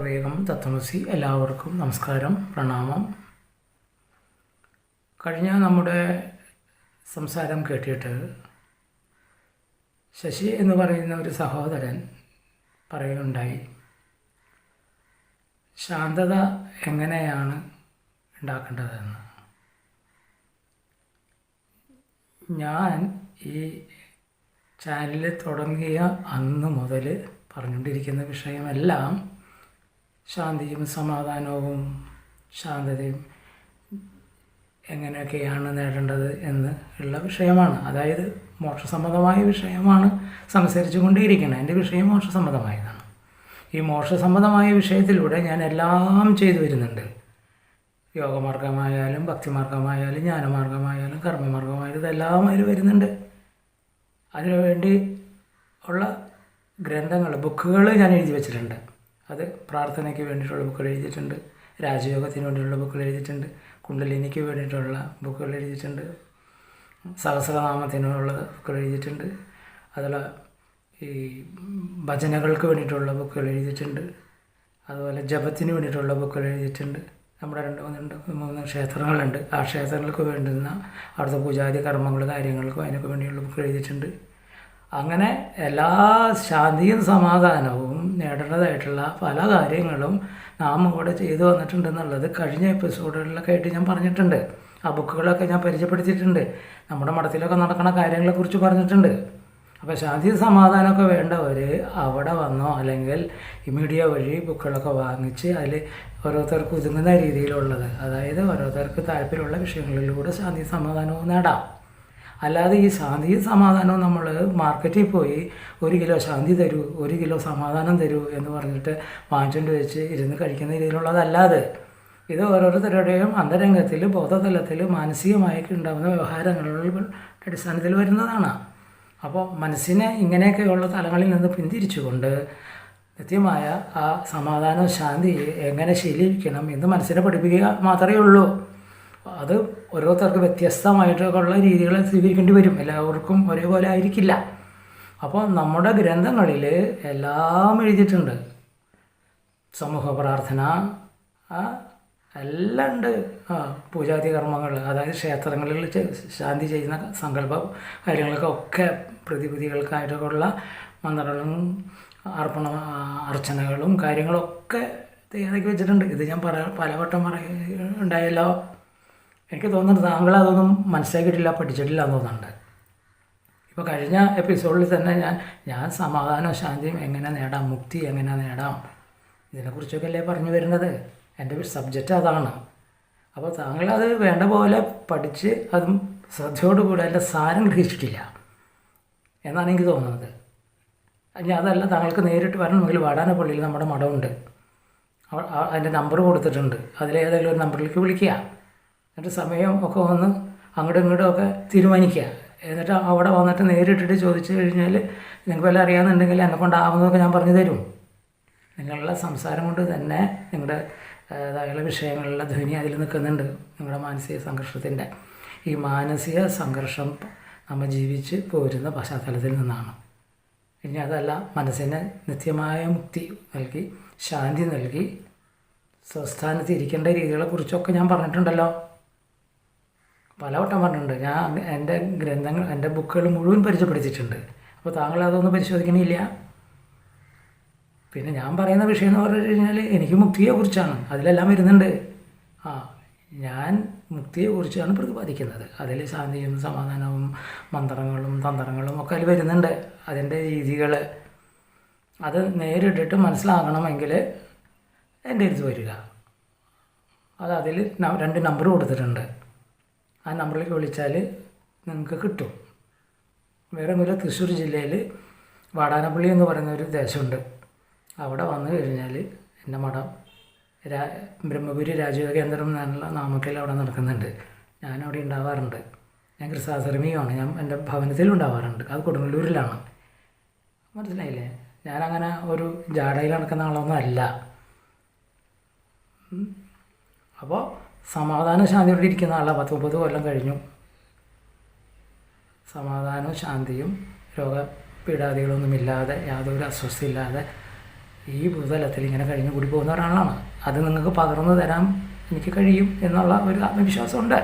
സർവേകം തത്വമസി. എല്ലാവർക്കും നമസ്കാരം, പ്രണാമം. കഴിഞ്ഞ നമ്മുടെ സംസാരം കേട്ടിട്ട് ശശി എന്ന് പറയുന്ന ഒരു സഹോദരൻ പറയുകയുണ്ടായി, ശാന്തത എങ്ങനെയാണ് ഉണ്ടാക്കേണ്ടതെന്ന്. ഞാൻ ഈ ചാനൽ തുടങ്ങിയ അന്ന് മുതൽ പറഞ്ഞുകൊണ്ടിരിക്കുന്ന വിഷയമെല്ലാം ശാന്തിയും സമാധാനവും ശാന്തതയും എങ്ങനെയൊക്കെയാണ് നേടേണ്ടത് എന്ന് ഉള്ള വിഷയമാണ്. അതായത് മോക്ഷസംബന്ധമായ വിഷയമാണ് സംസാരിച്ചു കൊണ്ടേയിരിക്കുന്നത്. എൻ്റെ വിഷയം മോക്ഷസംബന്ധമായതാണ്. ഈ മോക്ഷസംബന്ധമായ വിഷയത്തിലൂടെ ഞാൻ എല്ലാം ചെയ്തു വരുന്നുണ്ട്. യോഗമാർഗമായാലും ഭക്തിമാർഗമായാലും ജ്ഞാനമാർഗമായാലും കർമ്മമാർഗമായാലും ഇതെല്ലാം അതിൽ വരുന്നുണ്ട്. അതിനുവേണ്ടി ഉള്ള ഗ്രന്ഥങ്ങൾ, ബുക്കുകൾ ഞാൻ എഴുതി വച്ചിട്ടുണ്ട്. അത് പ്രാർത്ഥനയ്ക്ക് വേണ്ടിയിട്ടുള്ള ബുക്കുകൾ എഴുതിയിട്ടുണ്ട്, രാജയോഗത്തിന് വേണ്ടിയിട്ടുള്ള ബുക്കുകൾ എഴുതിയിട്ടുണ്ട്, കുണ്ടലിനിക്ക് വേണ്ടിയിട്ടുള്ള ബുക്കുകൾ എഴുതിയിട്ടുണ്ട്, സഹസ്രനാമത്തിനുള്ള ബുക്കുകൾ എഴുതിയിട്ടുണ്ട്, അതുപോലെ ഈ ഭജനകൾക്ക് വേണ്ടിയിട്ടുള്ള ബുക്കുകൾ എഴുതിയിട്ടുണ്ട്, അതുപോലെ ജപത്തിന് വേണ്ടിയിട്ടുള്ള ബുക്കുകൾ എഴുതിയിട്ടുണ്ട്. നമ്മുടെ 2-3 ക്ഷേത്രങ്ങളുണ്ട്. ആ ക്ഷേത്രങ്ങൾക്ക് വേണ്ടുന്ന അവിടുത്തെ പൂജാതി കർമ്മങ്ങൾ കാര്യങ്ങൾക്കും അതിനൊക്കെ വേണ്ടിയുള്ള ബുക്കുകൾ എഴുതിയിട്ടുണ്ട്. അങ്ങനെ എല്ലാ ശാന്തിയും സമാധാനവും നേടേണ്ടതായിട്ടുള്ള പല കാര്യങ്ങളും നാം ഇവിടെ ചെയ്തു വന്നിട്ടുണ്ടെന്നുള്ളത് കഴിഞ്ഞ എപ്പിസോഡുകളിലൊക്കെ ആയിട്ട് ഞാൻ പറഞ്ഞിട്ടുണ്ട്. ആ ബുക്കുകളൊക്കെ ഞാൻ പരിചയപ്പെടുത്തിയിട്ടുണ്ട്. നമ്മുടെ മഠത്തിലൊക്കെ നടക്കുന്ന കാര്യങ്ങളെക്കുറിച്ച് പറഞ്ഞിട്ടുണ്ട്. അപ്പോൾ ശാന്തി സമാധാനമൊക്കെ വേണ്ടവർ അവിടെ വന്നോ അല്ലെങ്കിൽ ഈ മീഡിയ വഴി ബുക്കുകളൊക്കെ വാങ്ങിച്ച് അതിൽ ഓരോരുത്തർക്ക് ഒതുങ്ങുന്ന രീതിയിലുള്ളത്, അതായത് ഓരോരുത്തർക്ക് താല്പര്യമുള്ള വിഷയങ്ങളിലൂടെ ശാന്തി സമാധാനവും നേടാം. അല്ലാതെ ഈ ശാന്തിയും സമാധാനവും നമ്മൾ മാർക്കറ്റിൽ പോയി 1 കിലോ ശാന്തി തരൂ, 1 കിലോ സമാധാനം തരൂ എന്ന് പറഞ്ഞിട്ട് വാങ്ങിച്ചുകൊണ്ട് വെച്ച് ഇരുന്ന് കഴിക്കുന്ന രീതിയിലുള്ളതല്ലാതെ ഇത് ഓരോരുത്തരുടെയും അന്തരംഗത്തിൽ ബോധതലത്തിൽ മാനസികമായിട്ട് ഉണ്ടാകുന്ന വ്യവഹാരങ്ങളുടെ അടിസ്ഥാനത്തിൽ വരുന്നതാണ്. അപ്പോൾ മനസ്സിനെ ഇങ്ങനെയൊക്കെയുള്ള തലങ്ങളിൽ നിന്ന് പിന്തിരിച്ചുകൊണ്ട് നിത്യമായ ആ സമാധാനവും ശാന്തിയെ എങ്ങനെ ശീലിക്കണം എന്ന് മനസ്സിനെ പഠിപ്പിക്കുക മാത്രമേ ഉള്ളൂ. അത് ഓരോരുത്തർക്ക് വ്യത്യസ്തമായിട്ടുള്ള രീതികൾ സ്വീകരിക്കേണ്ടി വരും. എല്ലാവർക്കും ഒരേപോലെ ആയിരിക്കില്ല. അപ്പോൾ നമ്മുടെ ഗ്രന്ഥങ്ങളിൽ എല്ലാം എഴുതിയിട്ടുണ്ട്. സമൂഹ പ്രാർത്ഥന എല്ലാം ഉണ്ട്. പൂജാതി കർമ്മങ്ങൾ, അതായത് ക്ഷേത്രങ്ങളിൽ ശാന്തി ചെയ്യുന്ന സങ്കല്പ കാര്യങ്ങൾക്കൊക്കെ പ്രതിവിധികൾക്കായിട്ടുള്ള മന്ത്രങ്ങളും അർച്ചനകളും കാര്യങ്ങളൊക്കെ തയ്യാറാക്കി വെച്ചിട്ടുണ്ട്. ഇത് ഞാൻ പലവട്ടം ഉണ്ടായല്ലോ. എനിക്ക് തോന്നുന്നുണ്ട് താങ്കൾ അതൊന്നും മനസ്സിലാക്കിയിട്ടില്ല, പഠിച്ചിട്ടില്ല എന്ന് തോന്നുന്നുണ്ട്. ഇപ്പോൾ കഴിഞ്ഞ എപ്പിസോഡിൽ തന്നെ ഞാൻ സമാധാനവും ശാന്തിയും എങ്ങനെ നേടാം, മുക്തി എങ്ങനെ നേടാം, ഇതിനെക്കുറിച്ചൊക്കെ അല്ലേ പറഞ്ഞു വരുന്നത്. എൻ്റെ സബ്ജക്റ്റ് അതാണ്. അപ്പോൾ താങ്കളത് വേണ്ട പോലെ പഠിച്ച് അതും ശ്രദ്ധയോടുകൂടി അതിൻ്റെ സാരം ഗ്രഹിച്ചിട്ടില്ല എന്നാണ് എനിക്ക് തോന്നുന്നത്. ഇനി അതല്ല, താങ്കൾക്ക് നേരിട്ട് വരണമെങ്കിൽ വാടാനപ്പള്ളിയിൽ നമ്മുടെ മഠമുണ്ട്. അതിൻ്റെ നമ്പർ കൊടുത്തിട്ടുണ്ട്. അതിലേതെങ്കിലും ഒരു നമ്പറിലേക്ക് വിളിക്കുക. എന്നിട്ട് സമയം ഒക്കെ വന്ന് അങ്ങോട്ടും ഇങ്ങോട്ടും ഒക്കെ തീരുമാനിക്കുക. എന്നിട്ട് അവിടെ വന്നിട്ട് നേരിട്ടിട്ട് ചോദിച്ചു കഴിഞ്ഞാൽ നിങ്ങൾക്ക് വല്ല അറിയാമെന്നുണ്ടെങ്കിൽ എന്നെക്കൊണ്ടാവുന്നതൊക്കെ ഞാൻ പറഞ്ഞു തരും. നിങ്ങളുടെ സംസാരം കൊണ്ട് തന്നെ നിങ്ങളുടെ അതായുള്ള വിഷയങ്ങളിലെ ധ്വനി അതിൽ നിൽക്കുന്നുണ്ട്. നിങ്ങളുടെ മാനസിക സംഘർഷത്തിൻ്റെ ഈ മാനസിക സംഘർഷം നമ്മൾ ജീവിച്ച് പോരുന്ന പശ്ചാത്തലത്തിൽ നിന്നാണ്. ഇനി അതല്ല, മനസ്സിന് നിത്യമായ മുക്തി നൽകി ശാന്തി നൽകി സ്വസ്ഥാനത്ത് ഇരിക്കേണ്ട രീതികളെക്കുറിച്ചൊക്കെ ഞാൻ പറഞ്ഞിട്ടുണ്ടല്ലോ, പലവട്ടം പറഞ്ഞിട്ടുണ്ട്. ഞാൻ എൻ്റെ ഗ്രന്ഥങ്ങൾ, എൻ്റെ ബുക്കുകൾ മുഴുവൻ പരിചയപ്പെടുത്തിയിട്ടുണ്ട്. അപ്പോൾ താങ്കൾ അതൊന്നും പരിശോധിക്കണില്ല. പിന്നെ ഞാൻ പറയുന്ന വിഷയം എന്ന് പറഞ്ഞു കഴിഞ്ഞാൽ എനിക്ക് മുക്തിയെക്കുറിച്ചാണ്. അതിലെല്ലാം വരുന്നുണ്ട്. ഞാൻ മുക്തിയെക്കുറിച്ചാണ് പ്രതിപാദിക്കുന്നത്. അതിൽ ശാന്തിയും സമാധാനവും മന്ത്രങ്ങളും തന്ത്രങ്ങളും ഒക്കെ അതിൽ വരുന്നുണ്ട്. അതിൻ്റെ രീതികൾ അത് നേരിട്ടിട്ട് മനസ്സിലാകണമെങ്കിൽ എൻ്റെ അടുത്ത് വരിക. അതിൽ 2 നമ്പർ കൊടുത്തിട്ടുണ്ട്. ആ നമ്പറിലേക്ക് വിളിച്ചാൽ നിങ്ങൾക്ക് കിട്ടും. വേറെ ഒന്നുമില്ല, തൃശ്ശൂർ ജില്ലയിൽ വാടാനപ്പള്ളി എന്ന് പറയുന്ന ഒരു ദേശമുണ്ട്. അവിടെ വന്നു കഴിഞ്ഞാൽ എൻ്റെ മഠം ബ്രഹ്മപുരി രാജയോഗ കേന്ദ്രം എന്നുള്ള നാമക്കൽ അവിടെ നടക്കുന്നുണ്ട്. ഞാനവിടെ ഉണ്ടാവാറുണ്ട്. ഞാൻ ഗൃഹസ്ഥാശ്രമിയാണ്. ഞാൻ എൻ്റെ ഭവനത്തിലുണ്ടാവാറുണ്ട്. അത് കൊടുങ്ങല്ലൂരിലാണ്. മനസ്സിലായില്ലേ? ഞാനങ്ങനെ ഒരു ജാടയിൽ നടക്കുന്ന ആളൊന്നും അല്ല. അപ്പോൾ സമാധാന ശാന്തിയോടെ ഇരിക്കുന്ന ആളാണ്. 10-30 കൊല്ലം കഴിഞ്ഞു. സമാധാനവും ശാന്തിയും രോഗപീഠാദികളൊന്നുമില്ലാതെ യാതൊരു അസ്വസ്ഥയില്ലാതെ ഈ ഭൂതലത്തിൽ ഇങ്ങനെ കഴിഞ്ഞു കൂടി പോകുന്ന ഒരാളാണ്. അത് നിങ്ങൾക്ക് പകർന്നു തരാൻ എനിക്ക് കഴിയും എന്നുള്ള ഒരു ആത്മവിശ്വാസമുണ്ട്.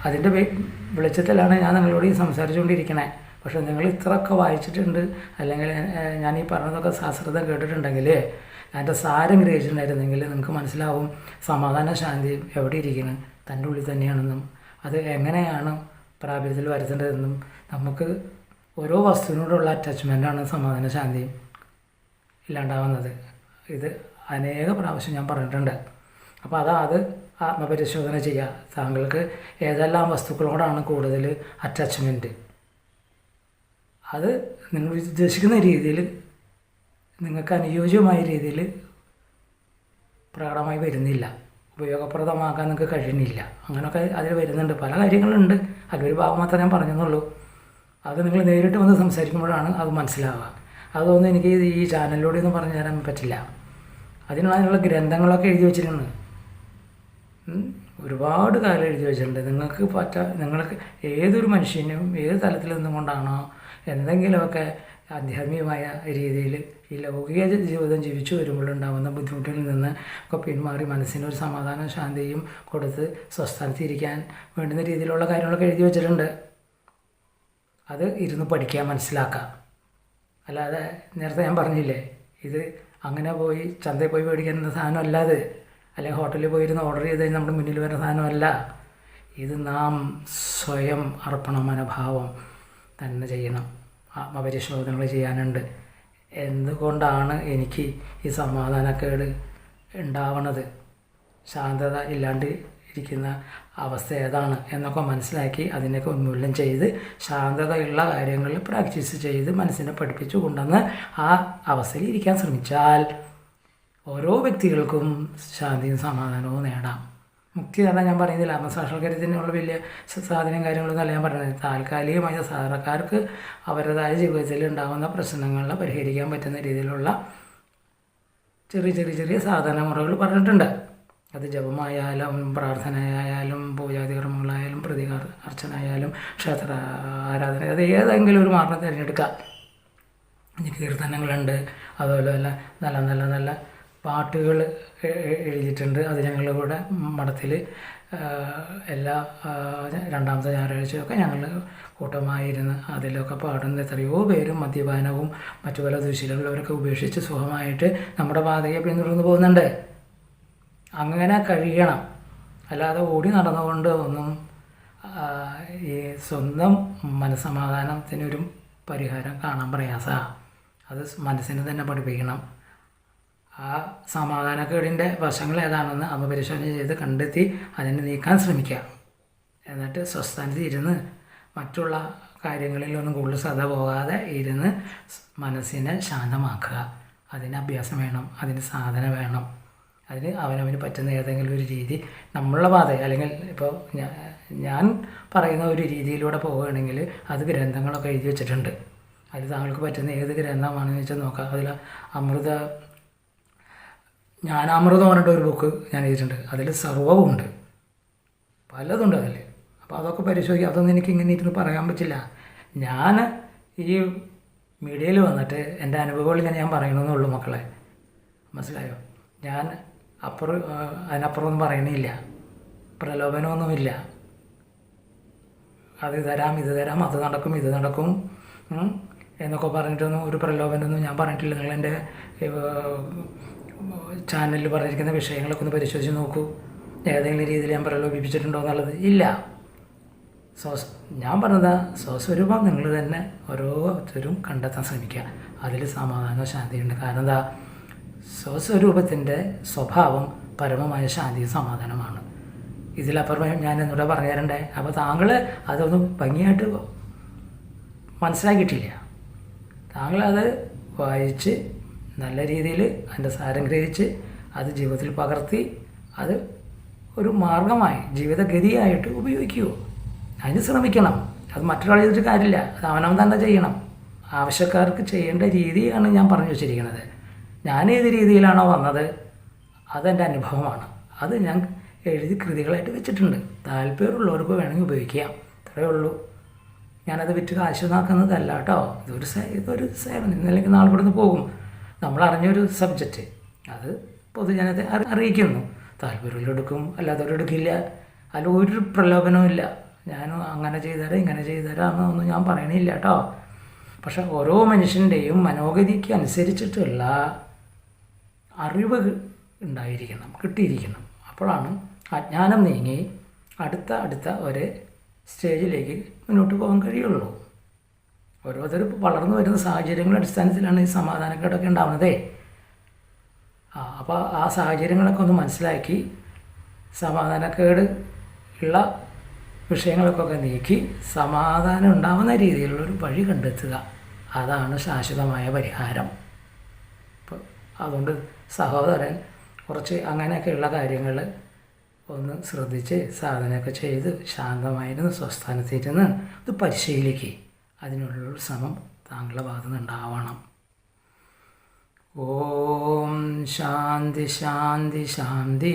അതിൻ്റെ വെളിച്ചത്തിലാണ് ഞാൻ നിങ്ങളോട് ഈ സംസാരിച്ചുകൊണ്ടിരിക്കണേ. പക്ഷേ നിങ്ങൾ ഇത്രയൊക്കെ വായിച്ചിട്ടുണ്ട്, അല്ലെങ്കിൽ ഞാൻ ഈ പറഞ്ഞതൊക്കെ ശാസ്ത്രത കേട്ടിട്ടുണ്ടെങ്കിൽ, അതിൻ്റെ സാരം ഗ്രഹിച്ചിട്ടുണ്ടായിരുന്നെങ്കിൽ നിങ്ങൾക്ക് മനസ്സിലാവും സമാധാന ശാന്തി എവിടെ ഇരിക്കണം, തൻ്റെ ഉള്ളിൽ തന്നെയാണെന്നും അത് എങ്ങനെയാണ് പ്രാബല്യത്തിൽ വരുത്തേണ്ടതെന്നും. നമുക്ക് ഓരോ വസ്തുവിനോടുള്ള അറ്റാച്ച്മെൻറ്റാണ് സമാധാന ശാന്തി ഇല്ലാണ്ടാവുന്നത്. ഇത് അനേക പ്രാവശ്യം ഞാൻ പറഞ്ഞിട്ടുണ്ട്. അപ്പോൾ അത് ആത്മപരിശോധന ചെയ്യുക. താങ്കൾക്ക് ഏതെല്ലാം വസ്തുക്കളോടാണ് കൂടുതൽ അറ്റാച്ച്മെൻറ്റ്, അത് നിങ്ങൾ ഉദ്ദേശിക്കുന്ന രീതിയിൽ, നിങ്ങൾക്ക് അനുയോജ്യമായ രീതിയിൽ പ്രകടമായി വരുന്നില്ല, ഉപയോഗപ്രദമാക്കാൻ നിങ്ങൾക്ക് കഴിയുന്നില്ല. അങ്ങനെയൊക്കെ അതിൽ വരുന്നുണ്ട്, പല കാര്യങ്ങളുണ്ട്. അതിലൊരു ഭാഗം മാത്രമേ ഞാൻ പറഞ്ഞെന്നുള്ളൂ. അത് നിങ്ങൾ നേരിട്ട് വന്ന് സംസാരിക്കുമ്പോഴാണ് അത് മനസ്സിലാവുക. അതൊന്നും എനിക്ക് ഈ ചാനലിലൂടെ ഒന്നും പറഞ്ഞു തരാൻ പറ്റില്ല. അതിനുള്ള ഗ്രന്ഥങ്ങളൊക്കെ എഴുതി വെച്ചിട്ടുണ്ട്, ഒരുപാട് കാലം എഴുതി വെച്ചിട്ടുണ്ട്. നിങ്ങൾക്ക് ഏതൊരു മനുഷ്യനും ഏത് തലത്തിൽ നിന്നുകൊണ്ടാണോ എന്തെങ്കിലുമൊക്കെ ആധ്യാത്മികമായ രീതിയിൽ ഈ ലൗകിക ജീവിതം ജീവിച്ചു വരുമ്പോഴുണ്ടാകുന്ന ബുദ്ധിമുട്ടുകളിൽ നിന്ന് ഒക്കെ പിന്മാറി മനസ്സിനൊരു സമാധാനം ശാന്തിയും കൊടുത്ത് സ്വസ്ഥാനത്തിരിക്കാൻ വേണ്ടുന്ന രീതിയിലുള്ള കാര്യങ്ങളൊക്കെ എഴുതി വെച്ചിട്ടുണ്ട്. അത് ഇരുന്ന് പഠിക്കുക, മനസ്സിലാക്കുക. അല്ലാതെ നേരത്തെ ഞാൻ പറഞ്ഞില്ലേ, ഇത് അങ്ങനെ പോയി ചന്തയിൽ പോയി മേടിക്കുന്ന സാധനമല്ല. അത് അല്ലെങ്കിൽ ഹോട്ടലിൽ പോയിരുന്ന് ഓർഡർ ചെയ്ത് കഴിഞ്ഞാൽ നമ്മുടെ മുന്നിൽ വരുന്ന സാധനമല്ല. ഇത് നാം സ്വയം അർപ്പണ മനോഭാവം തന്നെ ചെയ്യണം. ആത്മപരിശോധനകൾ ചെയ്യാനുണ്ട്. എന്തുകൊണ്ടാണ് എനിക്ക് ഈ സമാധാനക്കേട് ഉണ്ടാവണത്, ശാന്തത ഇല്ലാണ്ട് ഇരിക്കുന്ന അവസ്ഥ ഏതാണ് എന്നൊക്കെ മനസ്സിലാക്കി അതിനൊക്കെ ഉന്മൂലനം ചെയ്ത് ശാന്തതയുള്ള കാര്യങ്ങളിൽ പ്രാക്ടീസ് ചെയ്ത് മനസ്സിനെ പഠിപ്പിച്ചു കൊണ്ടുവന്ന് ആ അവസ്ഥയിൽ ഇരിക്കാൻ ശ്രമിച്ചാൽ ഓരോ വ്യക്തികൾക്കും ശാന്തിയും സമാധാനവും നേടാം. മുക്തി തന്നെ ഞാൻ പറയുന്നില്ല, ആത്മസാക്ഷാത്കാരത്തിനുള്ള വലിയ സാധനം കാര്യങ്ങളൊന്നും അല്ല ഞാൻ പറയുന്നത്. താൽക്കാലികമായ സാധാരണക്കാർക്ക് അവരുടേതായ ജീവിതത്തിൽ ഉണ്ടാകുന്ന പ്രശ്നങ്ങളെ പരിഹരിക്കാൻ പറ്റുന്ന രീതിയിലുള്ള ചെറിയ സാധന മുറകൾ പറഞ്ഞിട്ടുണ്ട്. അത് ജപമായാലും പ്രാർത്ഥനയായാലും പൂജാതി കർമ്മങ്ങളായാലും പ്രതികാര അർച്ചനയായാലും ക്ഷേത്ര ആരാധന, അത് ഏതെങ്കിലും ഒരു മാർഗം തിരഞ്ഞെടുക്കുക. കീർത്തനങ്ങളുണ്ട്, അതുപോലെ നല്ല പാട്ടുകൾ എഴുതിയിട്ടുണ്ട്. അത് ഞങ്ങളിവിടെ മഠത്തിൽ എല്ലാ രണ്ടാമത്തെ ഞായറാഴ്ചയൊക്കെ ഞങ്ങൾ കൂട്ടമായിരുന്ന് അതിലൊക്കെ പാടുന്ന എത്രയോ പേരും മദ്യപാനവും മറ്റു പല ദുശീലങ്ങളവരൊക്കെ ഉപേക്ഷിച്ച് സുഖമായിട്ട് നമ്മുടെ പാതയെ പിന്തുടർന്ന് പോകുന്നുണ്ട്. അങ്ങനെ കഴിയണം. അല്ലാതെ ഓടി നടന്നുകൊണ്ട് ഒന്നും ഈ സ്വന്തം മനസ്സമാധാനത്തിനൊരു പരിഹാരം കാണാൻ പ്രയാസമാണ്. അത് മനസ്സിനെ തന്നെ പഠിപ്പിക്കണം. ആ സമാധാനക്കേടിൻ്റെ വശങ്ങൾ ഏതാണെന്ന് ആത്മപരിശോധന ചെയ്ത് കണ്ടെത്തി അതിനെ നീക്കാൻ ശ്രമിക്കുക. എന്നിട്ട് സ്വസ്ഥാനത്ത് ഇരുന്ന് മറ്റുള്ള കാര്യങ്ങളിലൊന്നും കൂടുതൽ ശ്രദ്ധ പോകാതെ ഇരുന്ന് മനസ്സിനെ ശാന്തമാക്കുക. അതിന് അഭ്യാസം വേണം, അതിന് സാധന വേണം. അതിന് അവനവന് പറ്റുന്ന ഏതെങ്കിലും ഒരു രീതി നമ്മളുടെ പാത, അല്ലെങ്കിൽ ഇപ്പോൾ ഞാൻ പറയുന്ന ഒരു രീതിയിലൂടെ പോവുകയാണെങ്കിൽ അത് ഗ്രന്ഥങ്ങളൊക്കെ എഴുതി വെച്ചിട്ടുണ്ട്. അതിൽ താങ്കൾക്ക് പറ്റുന്ന ഏത് ഗ്രന്ഥമാണെന്ന് വെച്ചാൽ നോക്കാം. അതിൽ ജ്ഞാനാമൃതം പറഞ്ഞിട്ട് ഒരു ബുക്ക് ഞാൻ എഴുതിയിട്ടുണ്ട്. അതിൽ സർവ്വമുണ്ട്, പലതുണ്ട് അതിൽ. അപ്പോൾ അതൊക്കെ പരിശോധിക്കുക. അതൊന്നും എനിക്ക് ഇങ്ങനെ ഇരുന്ന് പറയാൻ പറ്റില്ല. ഞാൻ ഈ മീഡിയയിൽ വന്നിട്ട് എൻ്റെ അനുഭവങ്ങൾ ഇങ്ങനെ ഞാൻ പറയണമെന്നുള്ളൂ മക്കളെ, മനസ്സിലായോ? ഞാൻ അതിനപ്പുറം ഒന്നും പറയണില്ല, പ്രലോഭനമൊന്നുമില്ല. അത് തരാം, ഇത് തരാം, അത് നടക്കും, ഇത് നടക്കും എന്നൊക്കെ പറഞ്ഞിട്ടൊന്നും ഒരു പ്രലോഭനമൊന്നും ഞാൻ പറഞ്ഞിട്ടില്ല. നിങ്ങളെൻ്റെ ചാനലിൽ പറഞ്ഞിരിക്കുന്ന വിഷയങ്ങളൊക്കെ ഒന്ന് പരിശോധിച്ച് നോക്കൂ. ഏതെങ്കിലും രീതിയിൽ ഞാൻ പ്രലോഭിപ്പിച്ചിട്ടുണ്ടോ എന്നുള്ളത് ഇല്ല. ഞാൻ പറഞ്ഞതാ സ്വസ്വരൂപം നിങ്ങൾ തന്നെ ഓരോരുത്തരും കണ്ടെത്താൻ ശ്രമിക്കുക. അതിൽ സമാധാനവും ശാന്തിയുണ്ട്. കാരണം എന്താ, സ്വസ്വരൂപത്തിൻ്റെ സ്വഭാവം പരമമായ ശാന്തിയും സമാധാനമാണ്. ഇതിലപ്പുറം ഞാൻ എന്നോട് പറഞ്ഞു തരണ്ടേ? അപ്പോൾ താങ്കൾ അതൊന്നും ഭംഗിയായിട്ട് മനസ്സിലാക്കിയിട്ടില്ല. താങ്കളത് വായിച്ച് നല്ല രീതിയിൽ അതിൻ്റെ സാരം ഗ്രഹിച്ച് അത് ജീവിതത്തിൽ പകർത്തി അത് ഒരു മാർഗമായി ജീവിതഗതിയായിട്ട് ഉപയോഗിക്കുമോ, അതിന് ശ്രമിക്കണം. അത് മറ്റൊരാൾ ചെയ്തിട്ട് കാര്യമില്ല, അത് അവനവൻ തന്നെ ചെയ്യണം. ആവശ്യക്കാർക്ക് ചെയ്യേണ്ട രീതിയാണ് ഞാൻ പറഞ്ഞു വച്ചിരിക്കുന്നത്. ഞാൻ ഏത് രീതിയിലാണോ വന്നത് അതെൻ്റെ അനുഭവമാണ്. അത് ഞാൻ എഴുതി കൃതികളായിട്ട് വെച്ചിട്ടുണ്ട്. താല്പര്യമുള്ളവർക്ക് വേണമെങ്കിൽ ഉപയോഗിക്കാം, അത്രയേ ഉള്ളൂ. ഞാനത് വിറ്റ് കാശുനാക്കുന്നതല്ല കേട്ടോ. ഇതൊരു സേവനം. ഇന്നല്ലെങ്കിൽ നാളെ ഇവിടുന്ന് പോകും. നമ്മൾ അറിഞ്ഞൊരു സബ്ജക്റ്റ് അത് പൊതുജനത്തെ അറിയിക്കുന്നു. താല്പര്യമുള്ളവരെടുക്കും, അല്ലാത്തവരെടുക്കില്ല. അതിൽ ഒരു പ്രലോഭനവും ഇല്ല. ഞാൻ അങ്ങനെ ചെയ്തുതരാം ഇങ്ങനെ ചെയ്തുതരാം എന്നൊന്നും ഞാൻ പറയണില്ല കേട്ടോ. പക്ഷെ ഓരോ മനുഷ്യൻ്റെയും മനോഗതിക്ക് അനുസരിച്ചിട്ടുള്ള അറിവ് ഉണ്ടായിരിക്കണം, കിട്ടിയിരിക്കണം. അപ്പോഴാണ് അജ്ഞാനം നീങ്ങി അടുത്ത ഒരു സ്റ്റേജിലേക്ക് മുന്നോട്ട് പോകാൻ കഴിയുള്ളൂ. ഓരോരുത്തർ വളർന്നു വരുന്ന സാഹചര്യങ്ങളുടെ അടിസ്ഥാനത്തിലാണ് ഈ സമാധാനക്കേടൊക്കെ ഉണ്ടാവുന്നതേ. അപ്പോൾ ആ സാഹചര്യങ്ങളൊക്കെ ഒന്ന് മനസ്സിലാക്കി സമാധാനക്കേട് ഉള്ള വിഷയങ്ങളൊക്കെ നീക്കി സമാധാനം ഉണ്ടാവുന്ന രീതിയിലുള്ളൊരു വഴി കണ്ടെത്തുക. അതാണ് ശാശ്വതമായ പരിഹാരം. അപ്പോൾ അതുകൊണ്ട് സഹോദരൻ കുറച്ച് അങ്ങനെയൊക്കെയുള്ള കാര്യങ്ങൾ ഒന്ന് ശ്രദ്ധിച്ച് സാധനമൊക്കെ ചെയ്ത് ശാന്തമായിരുന്നു സ്വസ്ഥാനത്തിരുന്ന് ഇത് പരിശീലിക്കുക. അതിനുള്ളൊരു ശ്രമം താങ്കളുടെ ഭാഗത്തു നിന്നുണ്ടാവണം. ഓം ശാന്തി ശാന്തി ശാന്തി.